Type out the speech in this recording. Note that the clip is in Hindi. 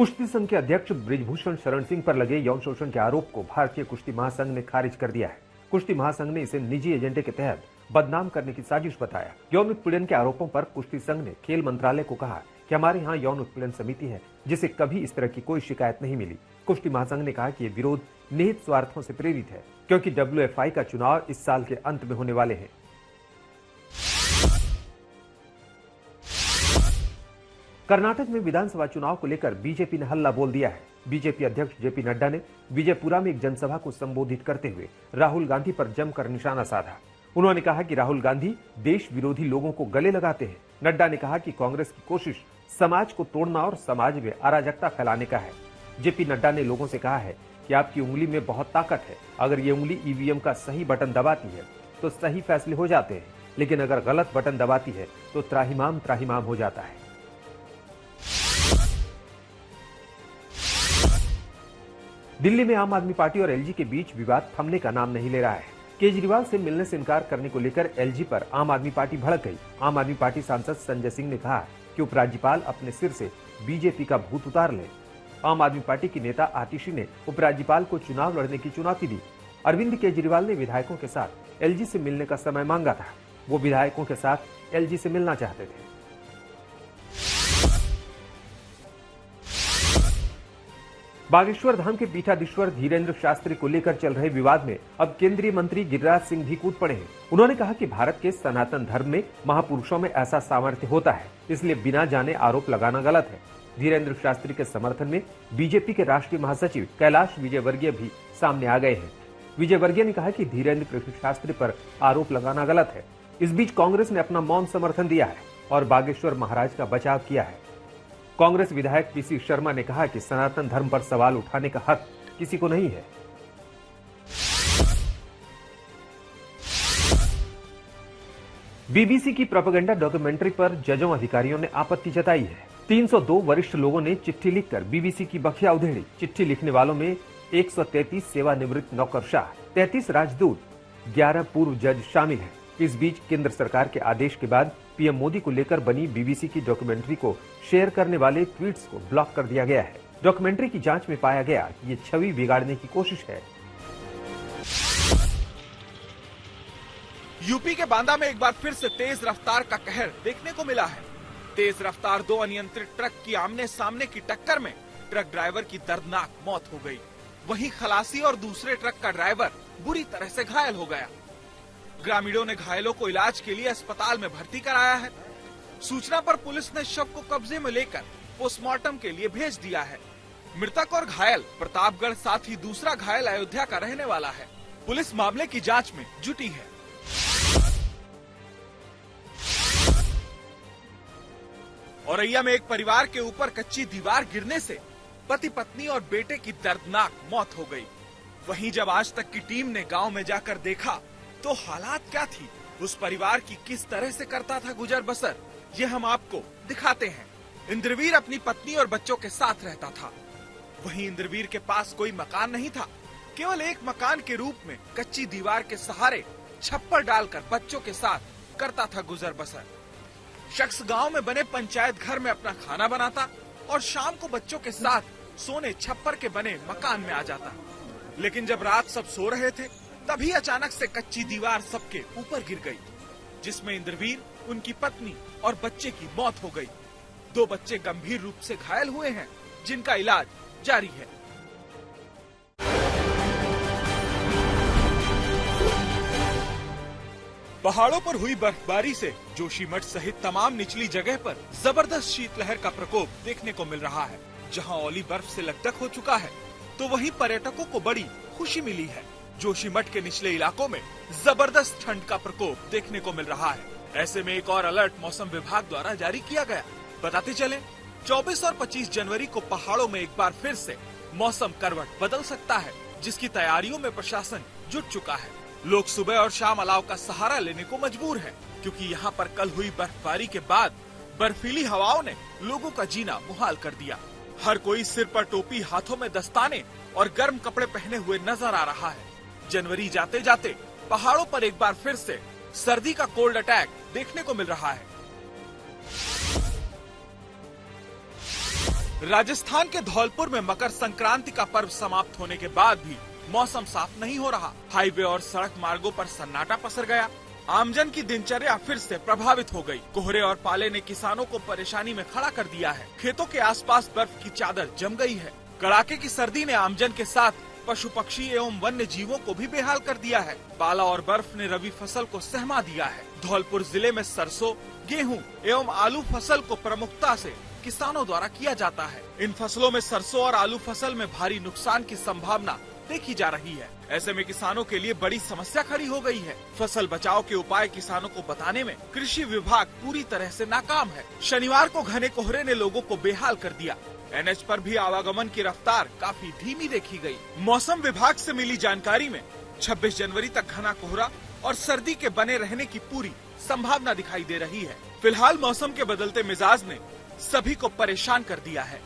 कुश्ती संघ के अध्यक्ष ब्रिजभूषण शरण सिंह पर लगे यौन शोषण के आरोप को भारतीय कुश्ती महासंघ ने खारिज कर दिया है। कुश्ती महासंघ ने इसे निजी एजेंडे के तहत बदनाम करने की साजिश बताया। यौन उत्पीड़न के आरोपों पर कुश्ती संघ ने खेल मंत्रालय को कहा कि हमारे यहाँ यौन उत्पीड़न समिति है जिसे कभी इस तरह की कोई शिकायत नहीं मिली। कुश्ती महासंघ ने कहा कि ये विरोध निहित स्वार्थों से प्रेरित है क्योंकि WFI का चुनाव इस साल के अंत में होने वाले हैं। कर्नाटक में विधानसभा चुनाव को लेकर बीजेपी ने हल्ला बोल दिया है। बीजेपी अध्यक्ष जेपी नड्डा ने विजयपुरा में एक जनसभा को संबोधित करते हुए राहुल गांधी पर जमकर निशाना साधा। उन्होंने कहा कि राहुल गांधी देश विरोधी लोगों को गले लगाते हैं। नड्डा ने कहा कि कांग्रेस की कोशिश समाज को तोड़ना और समाज में अराजकता फैलाने का है। जेपी नड्डा ने लोगों से कहा है कि आपकी उंगली में बहुत ताकत है। अगर ये उंगली ईवीएम का सही बटन दबाती है तो सही फैसले हो जाते हैं, लेकिन अगर गलत बटन दबाती है तो त्राहिमाम त्राहिमाम हो जाता है। दिल्ली में आम आदमी पार्टी और एलजी के बीच विवाद थमने का नाम नहीं ले रहा है। केजरीवाल से मिलने से इनकार करने को लेकर एलजी पर आम आदमी पार्टी भड़क गई। आम आदमी पार्टी सांसद संजय सिंह ने कहा कि उपराज्यपाल अपने सिर से बीजेपी का भूत उतार ले। आम आदमी पार्टी की नेता आतिशी ने उपराज्यपाल को चुनाव लड़ने की चुनौती दी। अरविंद केजरीवाल ने विधायकों के साथ एलजी से मिलने का समय मांगा था। वो विधायकों के साथ एलजी से मिलना चाहते थे। बागेश्वर धाम के पीठाधीश्वर धीरेन्द्र शास्त्री को लेकर चल रहे विवाद में अब केंद्रीय मंत्री गिरिराज सिंह भी कूद पड़े हैं। उन्होंने कहा कि भारत के सनातन धर्म में महापुरुषों में ऐसा सामर्थ्य होता है, इसलिए बिना जाने आरोप लगाना गलत है। धीरेन्द्र शास्त्री के समर्थन में बीजेपी के राष्ट्रीय महासचिव कैलाश विजयवर्गीय भी सामने आ गए हैं। विजयवर्गीय ने कहा कि धीरेन्द्र कृष्ण शास्त्री पर आरोप लगाना गलत है। इस बीच कांग्रेस ने अपना मौन समर्थन दिया है और बागेश्वर महाराज का बचाव किया है। कांग्रेस विधायक पीसी शर्मा ने कहा कि सनातन धर्म पर सवाल उठाने का हक किसी को नहीं है। बीबीसी की प्रोपेगेंडा डॉक्यूमेंट्री पर जजों अधिकारियों ने आपत्ति जताई है। 302 वरिष्ठ लोगों ने चिट्ठी लिखकर बीबीसी की बखिया उधेड़ी। चिट्ठी लिखने वालों में 133 सेवानिवृत्त नौकरशाह, 33 राजदूत, 11 पूर्व जज शामिल हैं। इस बीच केंद्र सरकार के आदेश के बाद पीएम मोदी को लेकर बनी बीबीसी की डॉक्यूमेंट्री को शेयर करने वाले ट्वीट्स को ब्लॉक कर दिया गया है। डॉक्यूमेंट्री की जांच में पाया गया कि ये छवि बिगाड़ने की कोशिश है। यूपी के बांदा में एक बार फिर से तेज रफ्तार का कहर देखने को मिला है। तेज रफ्तार 2 अनियंत्रित ट्रक की आमने सामने की टक्कर में ट्रक ड्राइवर की दर्दनाक मौत हो गई। वहीं खलासी और दूसरे ट्रक का ड्राइवर बुरी तरह से घायल हो गया। ग्रामीणों ने घायलों को इलाज के लिए अस्पताल में भर्ती कराया है। सूचना पर पुलिस ने शव को कब्जे में लेकर पोस्टमार्टम के लिए भेज दिया है। मृतक और घायल प्रतापगढ़, साथ ही दूसरा घायल अयोध्या का रहने वाला है। पुलिस मामले की जांच में जुटी है। औरैया में एक परिवार के ऊपर कच्ची दीवार गिरने से पति पत्नी और बेटे की दर्दनाक मौत हो गई। वहीं जब आज तक की टीम ने गांव में जाकर देखा तो हालात क्या थी, उस परिवार की किस तरह से करता था गुजर बसर, ये हम आपको दिखाते हैं। इंद्रवीर अपनी पत्नी और बच्चों के साथ रहता था। वहीं इंद्रवीर के पास कोई मकान नहीं था, केवल एक मकान के रूप में कच्ची दीवार के सहारे छप्पर डालकर बच्चों के साथ करता था गुजर बसर। शख्स गांव में बने पंचायत घर में अपना खाना बनाता और शाम को बच्चों के साथ सोने छप्पर के बने मकान में आ जाता। लेकिन जब रात सब सो रहे थे तभी अचानक से कच्ची दीवार सबके ऊपर गिर गई, जिसमें इंद्रवीर, उनकी पत्नी और बच्चे की मौत हो गई। 2 बच्चे गंभीर रूप से घायल हुए हैं, जिनका इलाज जारी है। पहाड़ों पर हुई बर्फबारी से जोशीमठ सहित तमाम निचली जगह पर जबरदस्त शीतलहर का प्रकोप देखने को मिल रहा है। जहां ओली बर्फ से लकदक हो चुका है तो वहीं पर्यटकों को बड़ी खुशी मिली है। जोशीमठ के निचले इलाकों में जबरदस्त ठंड का प्रकोप देखने को मिल रहा है। ऐसे में एक और अलर्ट मौसम विभाग द्वारा जारी किया गया। बताते चले 24 और 25 जनवरी को पहाड़ों में एक बार फिर से मौसम करवट बदल सकता है, जिसकी तैयारियों में प्रशासन जुट चुका है। लोग सुबह और शाम अलाव का सहारा लेने को मजबूर है, क्योंकि यहाँ पर कल हुई बर्फबारी के बाद बर्फीली हवाओं ने लोगों का जीना मुहाल कर दिया। हर कोई सिर पर टोपी, हाथों में दस्ताने और गर्म कपड़े पहने हुए नजर आ रहा है। जनवरी जाते जाते पहाड़ों पर एक बार फिर से सर्दी का कोल्ड अटैक देखने को मिल रहा है। राजस्थान के धौलपुर में मकर संक्रांति का पर्व समाप्त होने के बाद भी मौसम साफ नहीं हो रहा। हाईवे और सड़क मार्गों पर सन्नाटा पसर गया। आमजन की दिनचर्या फिर से प्रभावित हो गई। कोहरे और पाले ने किसानों को परेशानी में खड़ा कर दिया है। खेतों के आसपास बर्फ की चादर जम गई है। कड़ाके की सर्दी ने आमजन के साथ पशु पक्षी एवं वन्य जीवों को भी बेहाल कर दिया है। पाला और बर्फ ने रबी फसल को सहमा दिया है। धौलपुर जिले में सरसों, गेहूं एवं आलू फसल को प्रमुखता से किसानों द्वारा किया जाता है। इन फसलों में सरसों और आलू फसल में भारी नुकसान की संभावना देखी जा रही है। ऐसे में किसानों के लिए बड़ी समस्या खड़ी हो गई है। फसल बचाव के उपाय किसानों को बताने में कृषि विभाग पूरी तरह से नाकाम है। शनिवार को घने कोहरे ने लोगों को बेहाल कर दिया। एनएच पर भी आवागमन की रफ्तार काफी धीमी देखी गई। मौसम विभाग से मिली जानकारी में 26 जनवरी तक घना कोहरा और सर्दी के बने रहने की पूरी संभावना दिखाई दे रही है। फिलहाल मौसम के बदलते मिजाज ने सभी को परेशान कर दिया है।